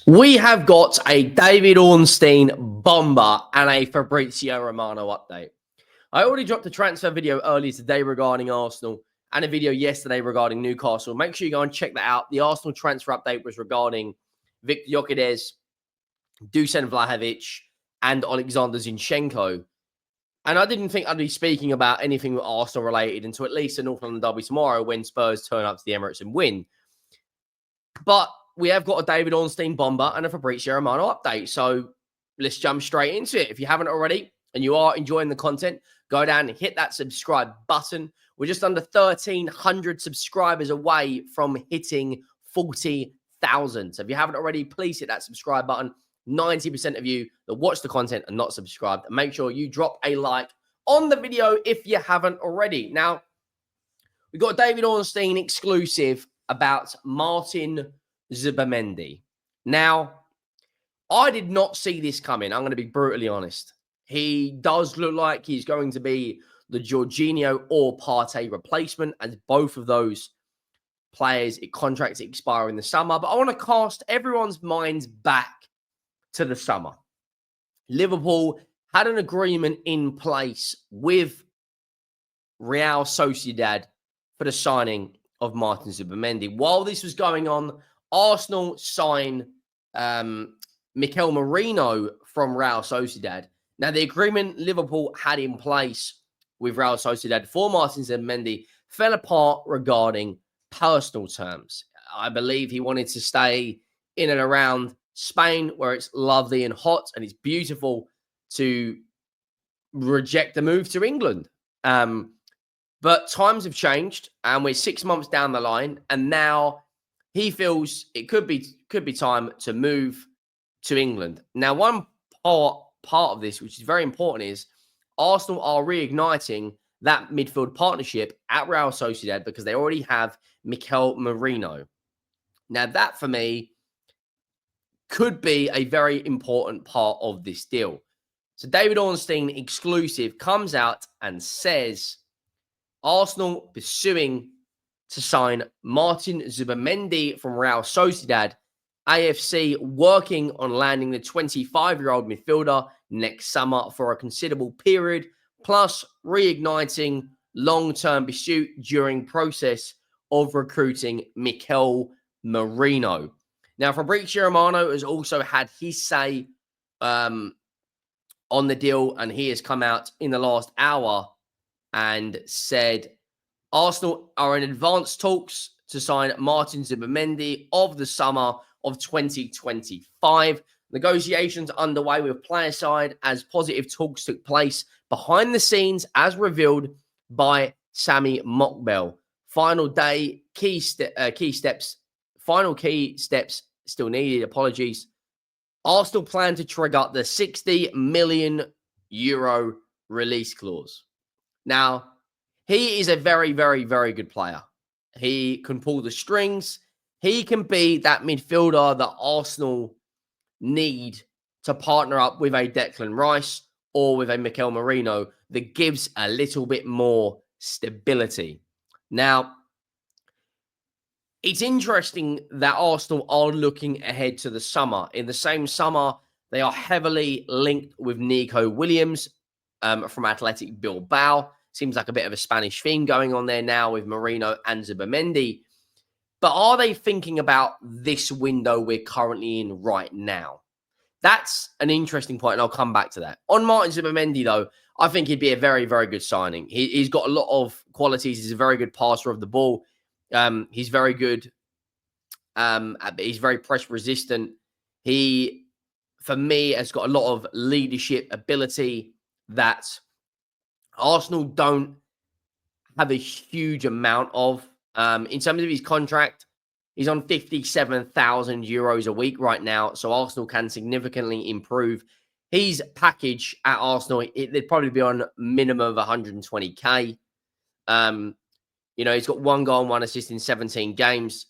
We have got a David Ornstein bomber and a Fabrizio Romano update. I already dropped a transfer video earlier today regarding Arsenal and a video yesterday regarding Newcastle. Make sure you go and check that out. The Arsenal transfer update was regarding Viktor Gyökeres, Dusan Vlahovic, and Alexander Zinchenko. And I didn't think I'd be speaking about anything Arsenal related until at least the North London derby tomorrow when Spurs turn up to the Emirates and win. But we have got a David Ornstein bomber and a Fabrizio Romano update. So let's jump straight into it. If you haven't already and you are enjoying the content, go down and hit that subscribe button. We're just under 1,300 subscribers away from hitting 40,000. So if you haven't already, please hit that subscribe button. 90% of you that watch the content are not subscribed. And make sure you drop a like on the video if you haven't already. Now, we've got a David Ornstein exclusive about Martin Zubimendi. Now, I did not see this coming. I'm going to be brutally honest. He does look like he's going to be the Jorginho or Partey replacement, as both of those players' contracts expire in the summer. But I want to cast everyone's minds back to the summer. Liverpool had an agreement in place with Real Sociedad for the signing of Martin Zubimendi. While this was going on, Arsenal signed Mikel Merino from Real Sociedad. Now, the agreement Liverpool had in place with Real Sociedad for Martin Zubimendi fell apart regarding personal terms. I believe he wanted to stay in and around Spain, where it's lovely and hot and it's beautiful, to reject the move to England. But times have changed, and we're 6 months down the line, and now he feels it could be time to move to England. Now, one part of this, which is very important, is Arsenal are reigniting that midfield partnership at Real Sociedad because they already have Mikel Merino. Now, that for me could be a very important part of this deal. So David Ornstein exclusive comes out and says Arsenal pursuing to sign Martin Zubimendi from Real Sociedad. AFC working on landing the 25-year-old midfielder next summer for a considerable period, plus reigniting long-term pursuit during process of recruiting Mikel Merino. Now, Fabrizio Romano has also had his say on the deal, and he has come out in the last hour and said Arsenal are in advanced talks to sign Martin Zubimendi of the summer of 2025. Negotiations underway with player side as positive talks took place behind the scenes, as revealed by Sami Mokbel. Final key steps still needed. Apologies. Arsenal plan to trigger the 60 million euro release clause. Now, he is a very, very, very good player. He can pull the strings. He can be that midfielder that Arsenal need to partner up with a Declan Rice or with a Mikel Merino that gives a little bit more stability. Now, it's interesting that Arsenal are looking ahead to the summer. In the same summer, they are heavily linked with Nico Williams from Athletic Bilbao. Seems like a bit of a Spanish theme going on there now with Merino and Zubimendi. But are they thinking about this window we're currently in right now? That's an interesting point, and I'll come back to that. On Martin Zubimendi, though, I think he'd be a very, very good signing. He's got a lot of qualities. He's a very good passer of the ball. He's very good. He's very press resistant. He, for me, has got a lot of leadership ability that Arsenal don't have a huge amount of. In terms of his contract, he's on 57,000 euros a week right now, so Arsenal can significantly improve his package at Arsenal. They'd probably be on minimum of 120k. He's got 1 goal and 1 assist in 17 games,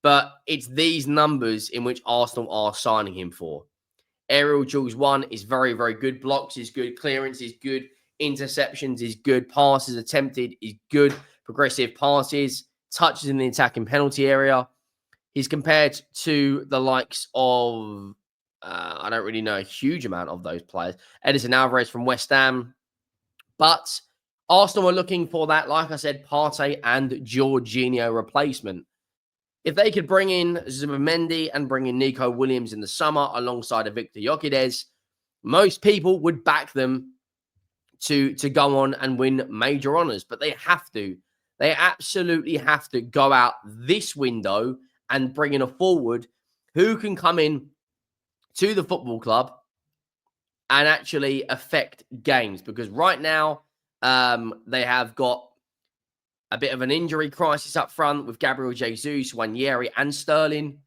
but it's these numbers in which Arsenal are signing him for. Aerial duels 1 is very, very good. Blocks is good. Clearance is good. Interceptions is good. Passes attempted is good. Progressive passes. Touches in the attacking penalty area. he's compared to the likes of, I don't really know a huge amount of those players. Edison Alvarez from West Ham. But Arsenal are looking for that, like I said, Partey and Jorginho replacement. If they could bring in Zubimendi and bring in Nico Williams in the summer alongside a Victor Gyökeres, most people would back them to go on and win major honours. But they have to. They absolutely have to go out this window and bring in a forward who can come in to the football club and actually affect games. Because right now, they have got a bit of an injury crisis up front with Gabriel Jesus, Wanyeri, and Sterling.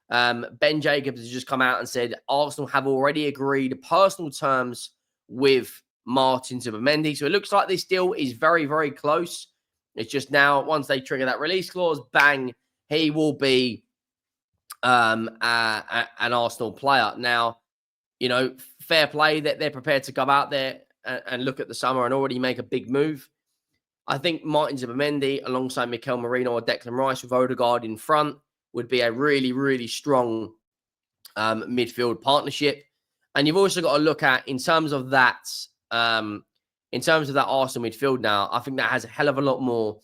Ben Jacobs has just come out and said Arsenal have already agreed personal terms with Martin Zubimendi. So it looks like this deal is very, very close. It's just now, once they trigger that release clause, bang, he will be an Arsenal player. Now, you know, fair play that they're prepared to go out there and look at the summer and already make a big move. I think Martin Zubimendi alongside Mikel Merino or Declan Rice with Odegaard in front would be a really, really strong midfield partnership. And you've also got to look at, in terms of that Arsenal midfield now, I think that has a hell of a lot more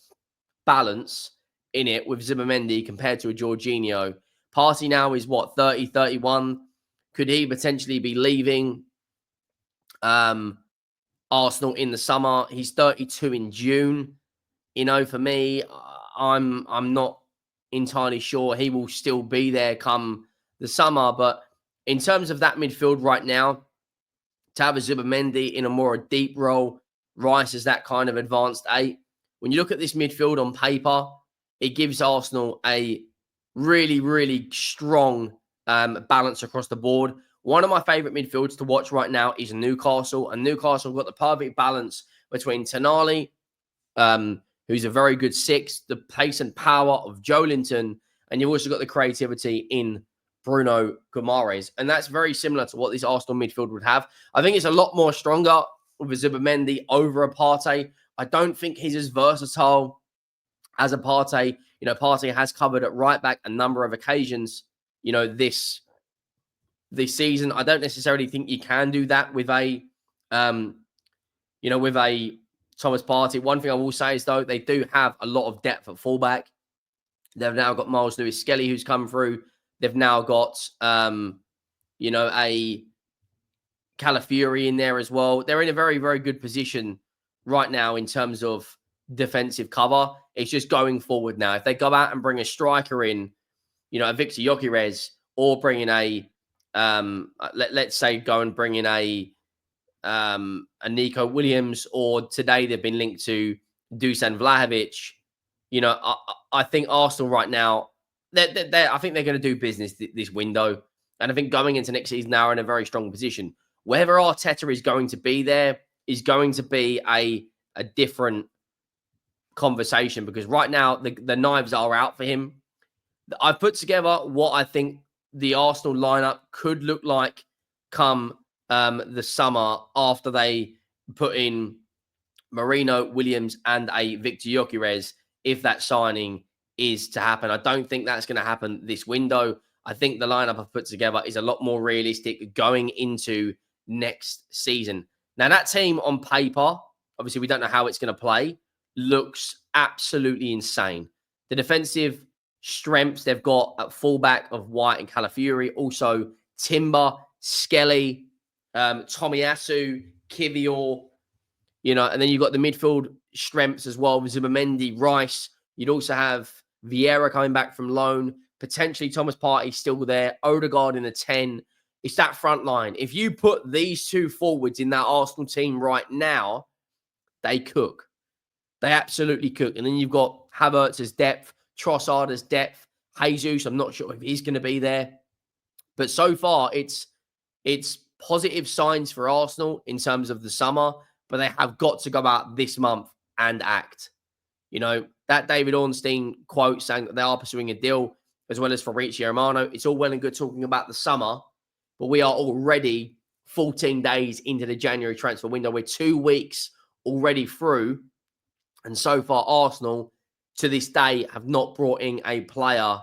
balance in it with Zubimendi compared to a Jorginho. Partey now is what, 30, 31? Could he potentially be leaving Arsenal in the summer? He's 32 in June. You know, for me, I'm not entirely sure he will still be there come the summer. But in terms of that midfield right now, to have a Zubimendi in a more deep role, Rice is that kind of advanced 8. When you look at this midfield on paper, it gives Arsenal a really, really strong balance across the board. One of my favourite midfields to watch right now is Newcastle. And Newcastle have got the perfect balance between Tonali, who's a very good 6, the pace and power of Joelinton, and you've also got the creativity in Bruno Guimaraes. And that's very similar to what this Arsenal midfield would have. I think it's a lot more stronger with a Zubimendi over a Partey. I don't think he's as versatile as a Partey. You know, Partey has covered at right back a number of occasions, you know, this season. I don't necessarily think you can do that with a, with a Thomas Partey. One thing I will say is, though, they do have a lot of depth at fullback. They've now got Miles Lewis-Skelly who's come through. They've now got, a Calafiori in there as well. They're in a very, very good position right now in terms of defensive cover. It's just going forward now. If they go out and bring a striker in, you know, a Victor Gyökeres, or bring in a, let's say go and bring in a Nico Williams, or today they've been linked to Dusan Vlahovic. You know, I think Arsenal right now, I think they're going to do business this window. And I think going into next season now are in a very strong position. Whether Arteta is going to be there is going to be a different conversation, because right now the knives are out for him. I've put together what I think the Arsenal lineup could look like come the summer after they put in Merino, Williams, and a Victor Gyökeres, if that signing is to happen. I don't think that's going to happen this window. I think the lineup I've put together is a lot more realistic going into next season. Now, that team on paper, obviously we don't know how it's going to play, looks absolutely insane. The defensive strengths they've got at fullback of White and Calafiori, also Timber, Skelly, Tomiyasu, Kivior, you know, and then you've got the midfield strengths as well with Zubimendi, Rice. You'd also have Vieira coming back from loan, potentially Thomas Partey still there, Odegaard in a 10. It's that front line. If you put these two forwards in that Arsenal team right now, they cook. They absolutely cook. And then you've got Havertz as depth, Trossard as depth, Jesus, I'm not sure if he's going to be there. But so far, it's positive signs for Arsenal in terms of the summer, but they have got to go out this month and act. You know, that David Ornstein quote saying that they are pursuing a deal, as well as Fabrizio Romano, it's all well and good talking about the summer, but we are already 14 days into the January transfer window. We're 2 weeks already through. And so far, Arsenal, to this day, have not brought in a player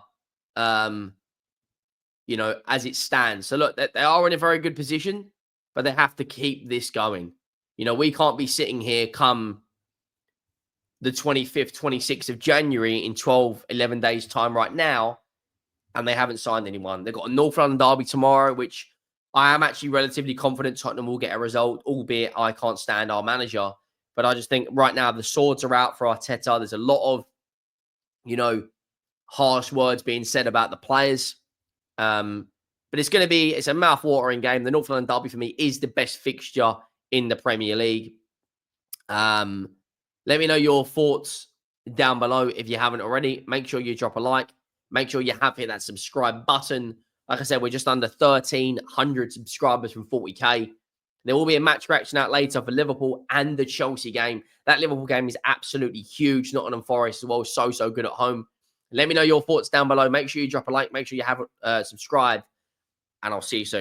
you know, as it stands. So look, they are in a very good position, but they have to keep this going. You know, we can't be sitting here come the 25th, 26th of January in 12, 11 days time right now, and they haven't signed anyone. They've got a North London derby tomorrow, which I am actually relatively confident Tottenham will get a result, albeit I can't stand our manager. But I just think right now the swords are out for Arteta. There's a lot of, you know, harsh words being said about the players. But it's a mouth-watering game. The North London derby for me is the best fixture in the Premier League. Let me know your thoughts down below if you haven't already. Make sure you drop a like. Make sure you have hit that subscribe button. Like I said, we're just under 1,300 subscribers from 40K. There will be a match reaction out later for Liverpool and the Chelsea game. That Liverpool game is absolutely huge. Nottingham Forest as well. So good at home. Let me know your thoughts down below. Make sure you drop a like. Make sure you have subscribed. And I'll see you soon.